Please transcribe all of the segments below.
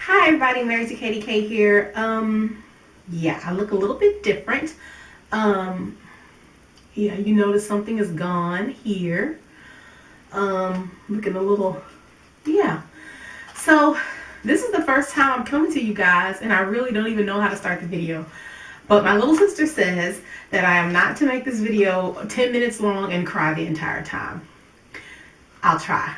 Hi everybody, Mary KDK here. Yeah, I look a little bit different. Yeah, you notice something is gone here. Looking a little, yeah. So this is the first time I'm coming to you guys, and I really don't even know how to start the video. But my little sister says that I am not to make this video 10 minutes long and cry the entire time. I'll try.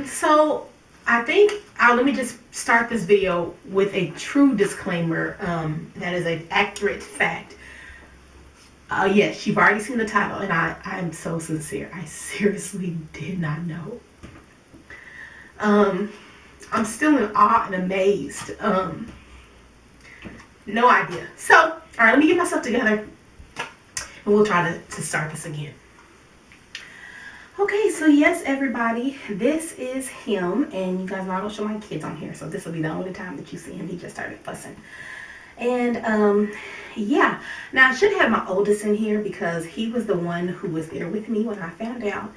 So I think let me just start this video with a true disclaimer that is an accurate fact. Yes, you've already seen the title, and I'm so sincere. I seriously did not know. I'm still in awe and amazed. No idea. So, all right, let me get myself together, and we'll try to start this again. Okay, so yes, everybody, this is him, and you guys know I don't show my kids on here, so this will be the only time that you see him. He just started fussing. And yeah, now I should have my oldest in here because he was the one who was there with me when I found out,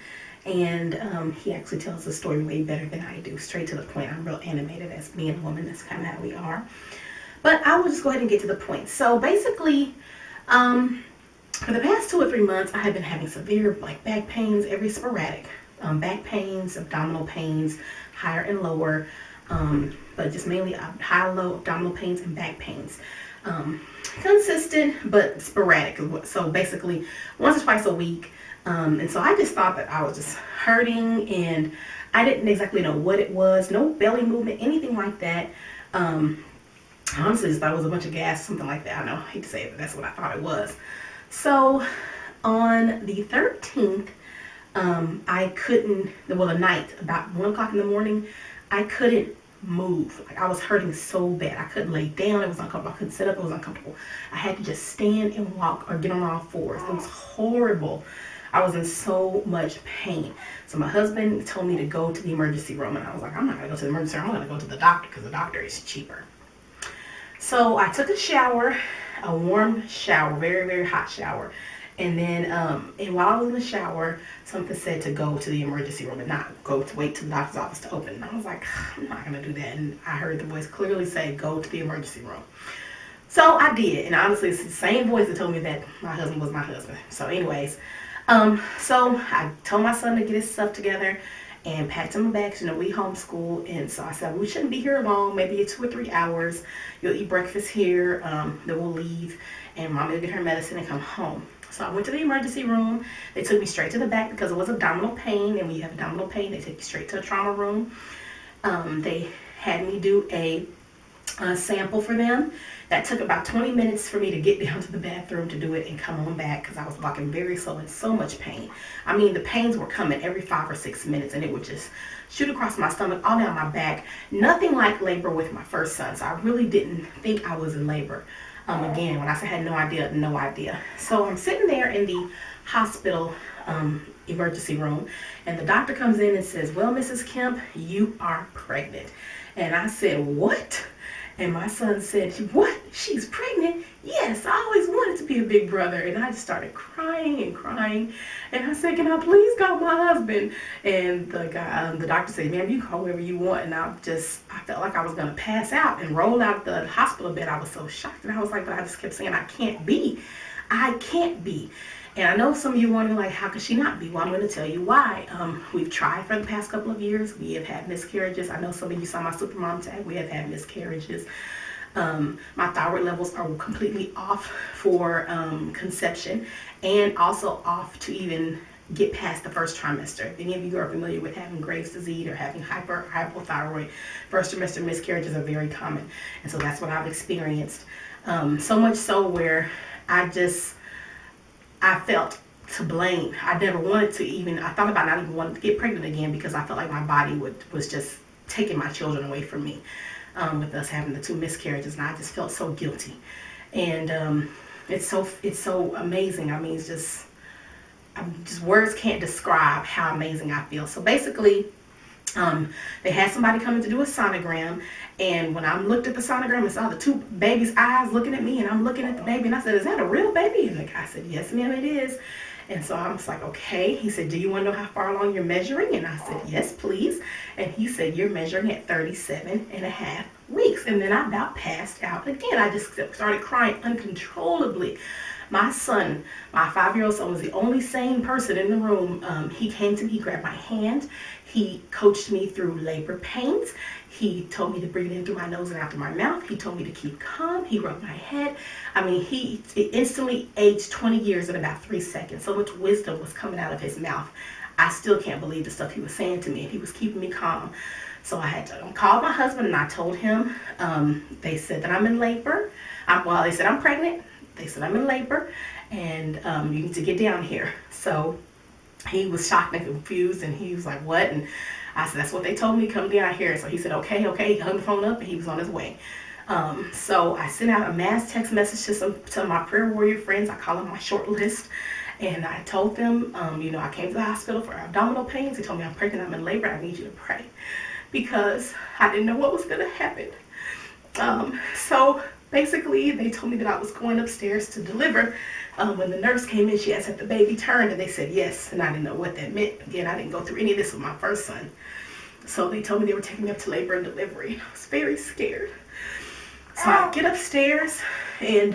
and he actually tells the story way better than I do, straight to the point. I'm real animated as being a woman. That's kind of how we are. But I will just go ahead and get to the point. So basically, for the past 2 or 3 months, I have been having severe back pains, every sporadic. Back pains, abdominal pains, higher and lower, but just mainly high, low abdominal pains and back pains. Consistent, but sporadic. So basically, once or twice a week. And so I just thought that I was just hurting, and I didn't exactly know what it was. No belly movement, anything like that. Honestly, just thought it was a bunch of gas, something like that. I know, I hate to say it, but that's what I thought it was. So on the 13th, I couldn't, well, the night, about 1 o'clock in the morning, I couldn't move. Like, I was hurting so bad. I couldn't lay down. It was uncomfortable. I couldn't sit up. It was uncomfortable. I had to just stand and walk or get on all fours. It was horrible. I was in so much pain. So my husband told me to go to the emergency room, and I was like, I'm not going to go to the emergency room. I'm going to go to the doctor because the doctor is cheaper. So I took a shower, a warm shower, very, very hot shower. And then, and while I was in the shower, something said to go to the emergency room and not go to wait till the doctor's office to open. And I was like, I'm not going to do that. And I heard the voice clearly say, go to the emergency room. So I did. And honestly, it's the same voice that told me that my husband was my husband. So anyways, so I told my son to get his stuff together and packed him back. You know, we homeschool, and so I said we shouldn't be here long, maybe 2 or 3 hours. You'll eat breakfast here, then we'll leave, and Mommy will get her medicine and come home. So I went to the emergency room. They took me straight to the back because it was abdominal pain, and when you have abdominal pain, they take you straight to the trauma room. They had me do a sample for them. That took about 20 minutes for me to get down to the bathroom to do it and come on back because I was walking very slow in so much pain. I mean, the pains were coming every 5 or 6 minutes, and it would just shoot across my stomach, all down my back. Nothing like labor with my first son, so I really didn't think I was in labor. Again, when I said I had no idea, no idea. So I'm sitting there in the hospital emergency room, and the doctor comes in and says, well, Mrs. Kemp, you are pregnant. And I said, what? And my son said, what? She's pregnant? Yes, I always wanted to be a big brother. And I just started crying and crying. And I said, can I please call my husband? And the guy, the doctor said, ma'am, you call whoever you want. And I felt like I was going to pass out and roll out the hospital bed. I was so shocked. And I was like, but I just kept saying, I can't be. I can't be. And I know some of you wondering, like, how could she not be? Well, I'm going to tell you why. We've tried for the past couple of years. We have had miscarriages. I know some of you saw my Supermom tag. We have had miscarriages. My thyroid levels are completely off for conception, and also off to even get past the first trimester. If any of you are familiar with having Graves' disease or having hypothyroid, first trimester miscarriages are very common. And so that's what I've experienced. So much so where I felt to blame. I never wanted to even, I thought about not even wanting to get pregnant again because I felt like my body was just taking my children away from me with us having the 2 miscarriages, and I just felt so guilty. And it's so amazing. I mean, it's just words can't describe how amazing I feel. So basically, they had somebody coming to do a sonogram, and when I looked at the sonogram and saw the 2 babies' eyes looking at me, and I'm looking at the baby, and I said, is that a real baby? And the guy said, yes, ma'am, it is. And so I was like, okay. He said, do you want to know how far along you're measuring? And I said, yes, please. And he said, you're measuring at 37.5 weeks. And then I about passed out again. I just started crying uncontrollably. My son, my 5-year-old son, was the only sane person in the room. He came to me, he grabbed my hand. He coached me through labor pains. He told me to breathe in through my nose and out through my mouth. He told me to keep calm. He rubbed my head. I mean, he instantly aged 20 years in about 3 seconds. So much wisdom was coming out of his mouth. I still can't believe the stuff he was saying to me. He was keeping me calm. So I had to call my husband, and I told him, they said that I'm in labor. They said I'm pregnant. They said I'm in labor, and you need to get down here. So he was shocked and confused, and he was like, what? And I said, that's what they told me, come down here. So he said, okay. He hung the phone up, and he was on his way. So I sent out a mass text message to my prayer warrior friends. I call them my short list. And I told them, I came to the hospital for abdominal pains. They told me I'm pregnant, I'm in labor, I need you to pray. Because I didn't know what was going to happen. So basically, they told me that I was going upstairs to deliver. When the nurse came in, she asked if the baby turned, and they said yes. And I didn't know what that meant. Again, I didn't go through any of this with my first son. So they told me they were taking me up to labor and delivery. I was very scared. So I get upstairs, and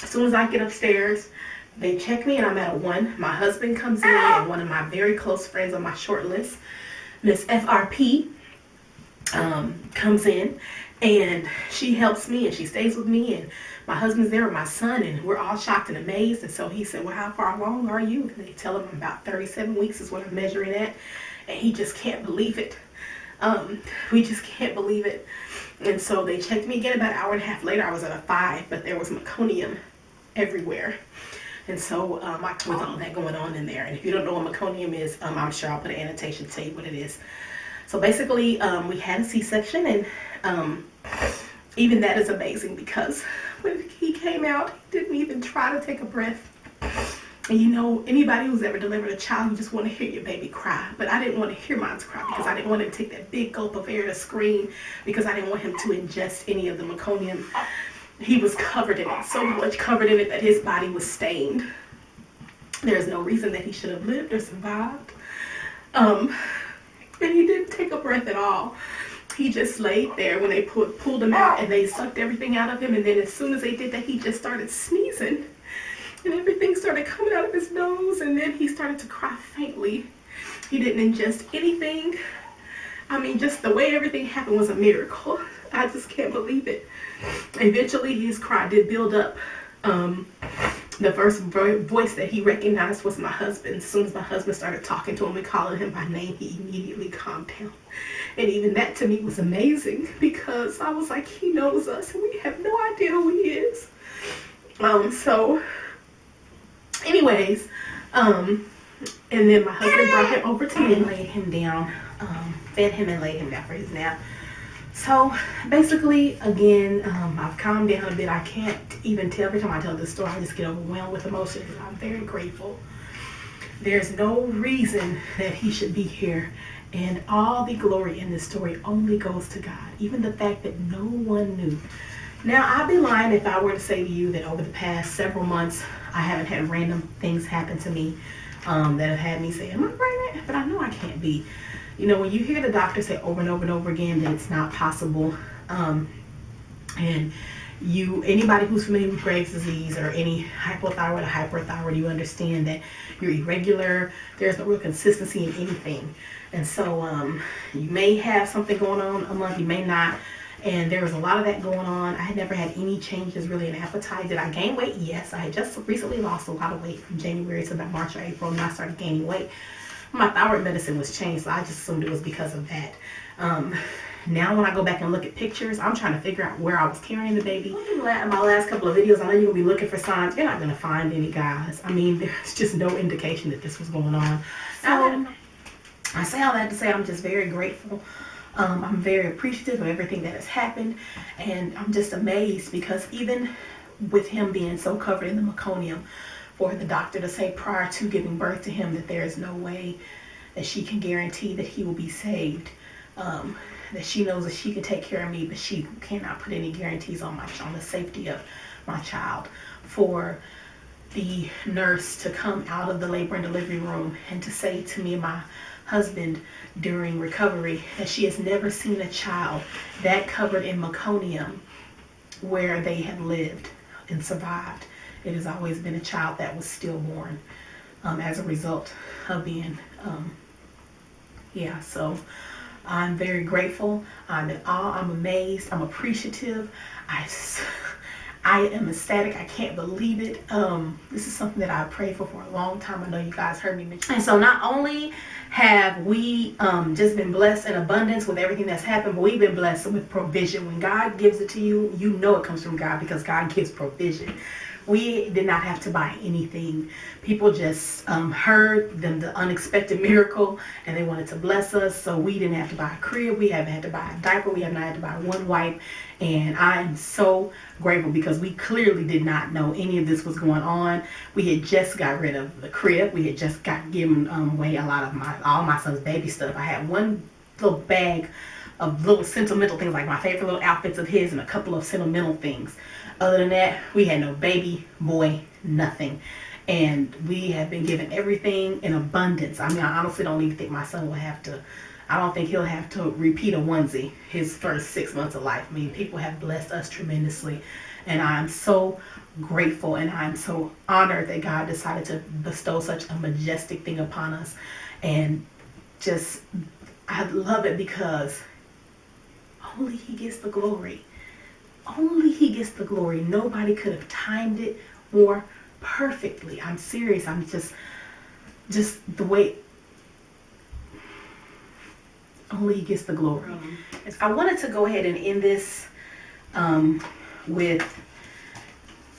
as soon as I get upstairs, they check me, and I'm at a 1. My husband comes in, and one of my very close friends on my short list, Miss FRP, comes in, and she helps me, and she stays with me, and my husband's there with my son, and we're all shocked and amazed. And so he said, well, how far along are you? And they tell him about 37 weeks is what I'm measuring at, and he just can't believe it. We just can't believe it. And so they checked me again about an hour and a half later. I was at a 5, but there was meconium everywhere. And so with all that going on in there, and if you don't know what meconium is, I'm sure I'll put an annotation to tell you what it is. So basically, we had a C-section, and even that is amazing, because when he came out, he didn't even try to take a breath. And anybody who's ever delivered a child, you just want to hear your baby cry. But I didn't want to hear mine cry, because I didn't want him to take that big gulp of air to scream, because I didn't want him to ingest any of the meconium. He was covered in it, so much covered in it that his body was stained. There's no reason that he should have lived or survived. And he didn't take a breath at all. He just laid there when they pulled him out, and they sucked everything out of him. And then as soon as they did that, he just started sneezing. And everything started coming out of his nose, and then he started to cry faintly. He didn't ingest anything. I mean, just the way everything happened was a miracle. I just can't believe it. Eventually, his cry did build up. The first voice that he recognized was my husband. As soon as my husband started talking to him and calling him by name, he immediately calmed down. And even that to me was amazing, because I was like, he knows us, and we have no idea who he is. So anyways, and then my husband brought him over to me and laid him down, fed him and laid him down for his nap. So basically, again, I've calmed down a bit. I can't even tell. Every time I tell this story, I just get overwhelmed with emotions. I'm very grateful. There's no reason that he should be here. And all the glory in this story only goes to God. Even the fact that no one knew. Now, I'd be lying if I were to say to you that over the past several months, I haven't had random things happen to me that have had me say, am I pregnant? But I know I can't be. When you hear the doctor say over and over and over again that it's not possible, and anybody who's familiar with Graves' disease or any hypothyroid or hyperthyroid, you understand that you're irregular. There's no real consistency in anything. And so you may have something going on a month, you may not. And there was a lot of that going on. I had never had any changes really in appetite. Did I gain weight? Yes. I had just recently lost a lot of weight from January to about March or April, and I started gaining weight. My thyroid medicine was changed, so I just assumed it was because of that. Now when I go back and look at pictures, I'm trying to figure out where I was carrying the baby. In my last couple of videos, I know you're going to be looking for signs. You're not going to find any, guys. I mean, there's just no indication that this was going on. So I say all that to say I'm just very grateful. I'm very appreciative of everything that has happened. And I'm just amazed, because even with him being so covered in the meconium, for the doctor to say prior to giving birth to him that there is no way that she can guarantee that he will be saved, that she knows that she can take care of me, but she cannot put any guarantees on the safety of my child. For the nurse to come out of the labor and delivery room and to say to me and my husband during recovery that she has never seen a child that covered in meconium where they have lived and survived. It has always been a child that was stillborn as a result of being, so I'm very grateful. I'm in awe. I'm amazed. I'm appreciative. I am ecstatic. I can't believe it. This is something that I prayed for a long time. I know you guys heard me mention. And so not only have we just been blessed in abundance with everything that's happened, but we've been blessed with provision. When God gives it to you, you know it comes from God because God gives provision. We did not have to buy anything. People just heard the unexpected miracle and they wanted to bless us. So we didn't have to buy a crib. We haven't had to buy a diaper. We have not had to buy one wipe. And I am so grateful because we clearly did not know any of this was going on. We had just got rid of the crib. We had just given away a lot of all my son's baby stuff. I had one little bag of little sentimental things, like my favorite little outfits of his and a couple of sentimental things. Other than that, we had no baby, boy, nothing. And we have been given everything in abundance. I mean, I honestly don't even think my son will have to, I don't think he'll have to repeat a onesie his first 6 months of life. I mean, people have blessed us tremendously. And I'm so grateful and I'm so honored that God decided to bestow such a majestic thing upon us. And just, I love it because only He gets the glory. Only He gets the glory. Nobody could have timed it more perfectly. I'm serious. I'm just the way. Only He gets the glory. I wanted to go ahead and end this with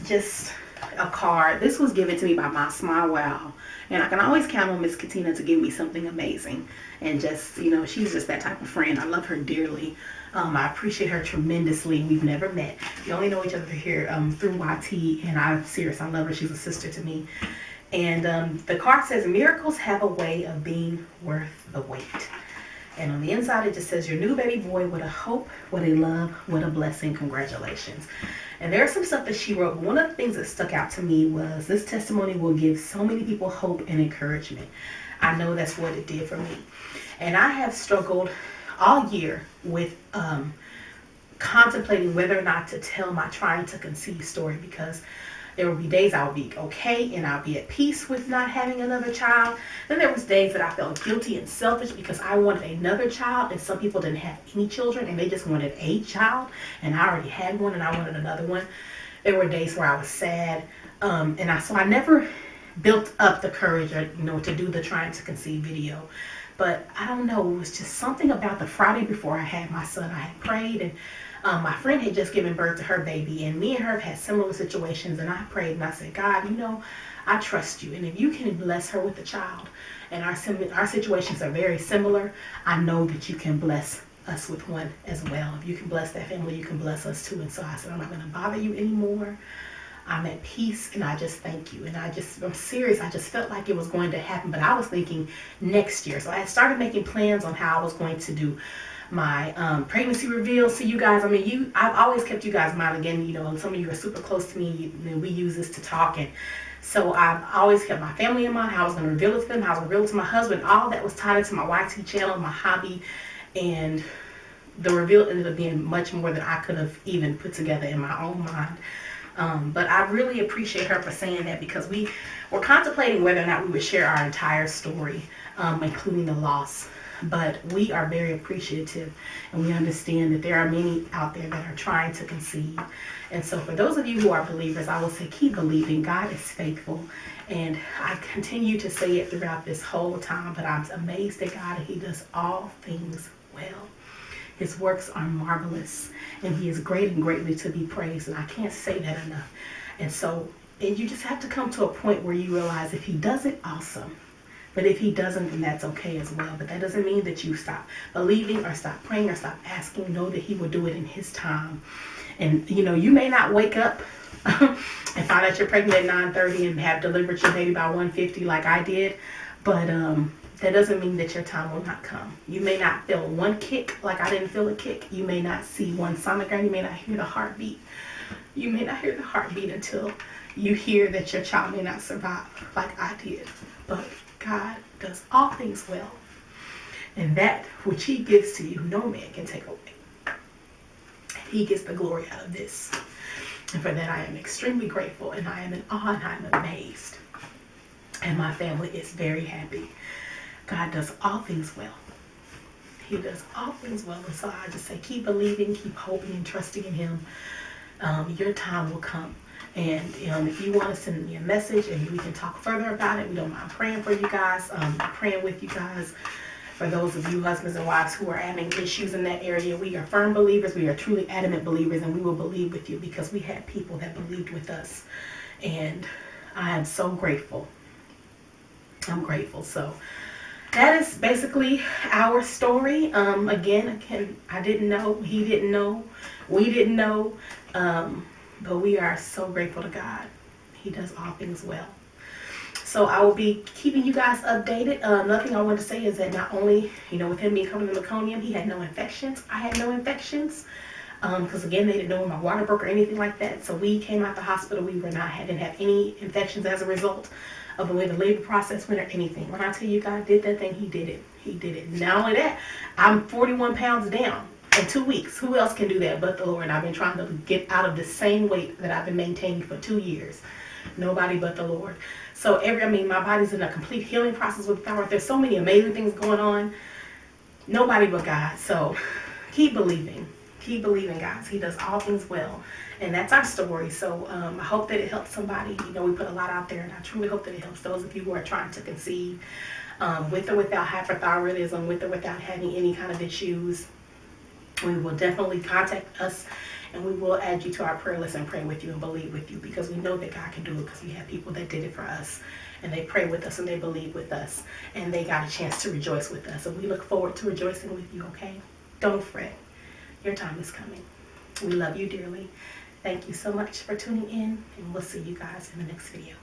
just a card. This was given to me by my Smile Wow. And I can always count on Miss Katina to give me something amazing. And just, she's just that type of friend. I love her dearly. I appreciate her tremendously. We've never met. We only know each other here through YT. And I'm serious. I love her. She's a sister to me. And the card says, miracles have a way of being worth the wait. And on the inside, it just says, your new baby boy, what a hope, what a love, what a blessing. Congratulations. And there's some stuff that she wrote. One of the things that stuck out to me was this testimony will give so many people hope and encouragement. I know that's what it did for me. And I have struggled all year with contemplating whether or not to tell my trying to conceive story, because there will be days I will be okay and I'll be at peace with not having another child. Then there was days that I felt guilty and selfish because I wanted another child and some people didn't have any children and they just wanted a child and I already had one and I wanted another one. There were days where I was sad so I never built up the courage to do the trying to conceive video. But I don't know, it was just something about the Friday before I had my son. I had prayed and my friend had just given birth to her baby, and me and her have had similar situations, and I prayed and I said, God, I trust you, and if you can bless her with a child, and our situations are very similar, I know that you can bless us with one as well. If you can bless that family, you can bless us too. And so I said, I'm not going to bother you anymore. I'm at peace, and I just thank you. And I'm serious. I just felt like it was going to happen, but I was thinking next year. So I had started making plans on how I was going to do my pregnancy reveals to you guys. I mean, I've always kept you guys in mind. Again, some of you are super close to me. We use this to talk, and so I've always kept my family in mind, how I was going to reveal it to them, how I was going to reveal it to my husband. All that was tied into my YT channel, my hobby, and the reveal ended up being much more than I could have even put together in my own mind. But I really appreciate her for saying that, because we were contemplating whether or not we would share our entire story, including the loss. But we are very appreciative, and we understand that there are many out there that are trying to conceive. And so for those of you who are believers, I will say keep believing. God is faithful. And I continue to say it throughout this whole time, but I'm amazed at God, and He does all things well. His works are marvelous, and He is great and greatly to be praised. And I can't say that enough. And so you just have to come to a point where you realize if He does it, awesome. But if He doesn't, then that's okay as well. But that doesn't mean that you stop believing or stop praying or stop asking. Know that He will do it in His time. And, you may not wake up and find out you're pregnant at 9:30 and have delivered your baby by 1:50 like I did. But that doesn't mean that your time will not come. You may not feel one kick like I didn't feel a kick. You may not see one sonogram. You may not hear the heartbeat. You may not hear the heartbeat until you hear that your child may not survive like I did. But God does all things well. And that which he gives to you, no man can take away. He gets the glory out of this. And for that, I am extremely grateful, and I am in awe, and I am amazed. And my family is very happy. God does all things well. He does all things well. And so I just say, keep believing, keep hoping, and trusting in him. Your time will come. And if you want to send me a message and we can talk further about it, we don't mind praying for you guys, praying with you guys. For those of you husbands and wives who are having issues in that area, we are firm believers. We are truly adamant believers, and we will believe with you because we had people that believed with us. And I am so grateful. I'm grateful. So that is basically our story. Again, I didn't know. He didn't know. We didn't know. But we are so grateful to God. He does all things well. So I will be keeping you guys updated. Another thing I want to say is that not only, with him being covered in meconium, he had no infections. I had no infections. Because again, they didn't know my water broke or anything like that. So we came out the hospital. We didn't have any infections as a result of the way the labor process went or anything. When I tell you God did that thing, he did it. He did it. Not only that, I'm 41 pounds down in 2 weeks. Who else can do that but the Lord? And I've been trying to get out of the same weight that I've been maintaining for 2 years. Nobody but the Lord. So my body's in a complete healing process with thyroid. There's so many amazing things going on. Nobody but God. So keep believing. Keep believing, guys. He does all things well. And that's our story. So I hope that it helps somebody. We put a lot out there, and I truly hope that it helps those of you who are trying to conceive with or without hyperthyroidism, with or without having any kind of issues. We will definitely contact us, and we will add you to our prayer list and pray with you and believe with you, because we know that God can do it, because we have people that did it for us, and they pray with us and they believe with us, and they got a chance to rejoice with us. So we look forward to rejoicing with you, okay? Don't fret. Your time is coming. We love you dearly. Thank you so much for tuning in, and we'll see you guys in the next video.